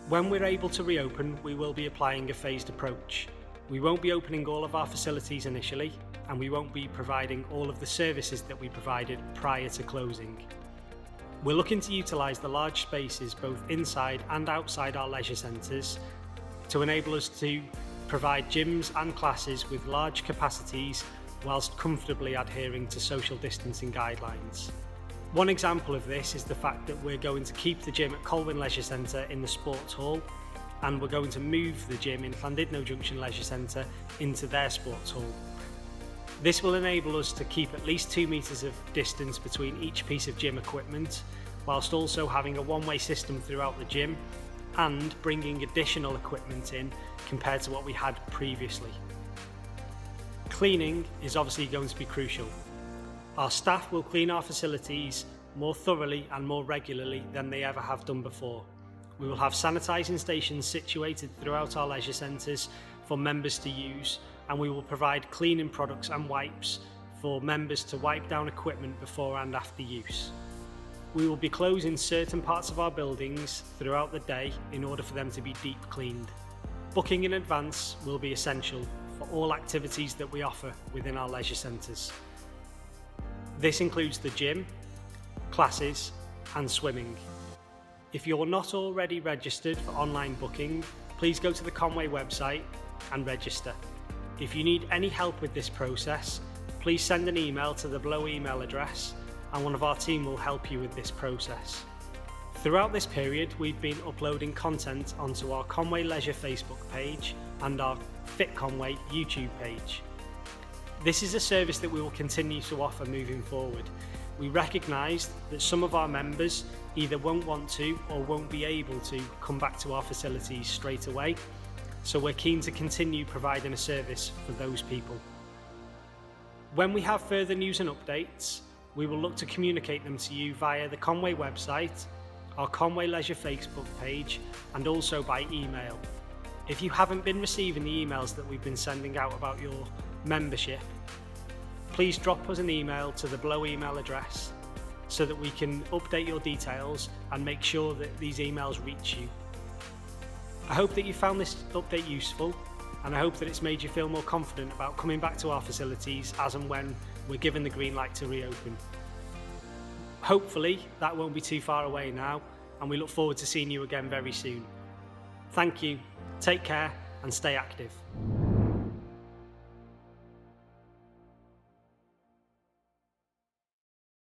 When we're able to reopen, we will be applying a phased approach. We won't be opening all of our facilities initially, and we won't be providing all of the services that we provided prior to closing. We're looking to utilise the large spaces both inside and outside our leisure centres to enable us to provide gyms and classes with large capacities whilst comfortably adhering to social distancing guidelines. One example of this is the fact that we're going to keep the gym at Colwyn Leisure Centre in the sports hall, and we're going to move the gym in Llandudno Junction Leisure Centre into their sports hall. This will enable us to keep at least 2 metres of distance between each piece of gym equipment, whilst also having a one-way system throughout the gym and bringing additional equipment in compared to what we had previously. Cleaning is obviously going to be crucial. Our staff will clean our facilities more thoroughly and more regularly than they ever have done before. We will have sanitising stations situated throughout our leisure centres for members to use, and we will provide cleaning products and wipes for members to wipe down equipment before and after use. We will be closing certain parts of our buildings throughout the day in order for them to be deep cleaned. Booking in advance will be essential for all activities that we offer within our leisure centres. This includes the gym, classes and swimming. If you're not already registered for online booking, please go to the Conwy website and register. If you need any help with this process, please send an email to the below email address and one of our team will help you with this process. Throughout this period, we've been uploading content onto our Conwy Leisure Facebook page and our Fit Conwy YouTube page. This is a service that we will continue to offer moving forward. We recognise that some of our members either won't want to or won't be able to come back to our facilities straight away, so we're keen to continue providing a service for those people. When we have further news and updates, we will look to communicate them to you via the Conwy website, our Conwy Leisure Facebook page and also by email. If you haven't been receiving the emails that we've been sending out about your membership, please drop us an email to the below email address so that we can update your details and make sure that these emails reach you. I hope that you found this update useful, and I hope that it's made you feel more confident about coming back to our facilities as and when we're given the green light to reopen. Hopefully that won't be too far away now, and we look forward to seeing you again very soon. Thank you, take care and stay active.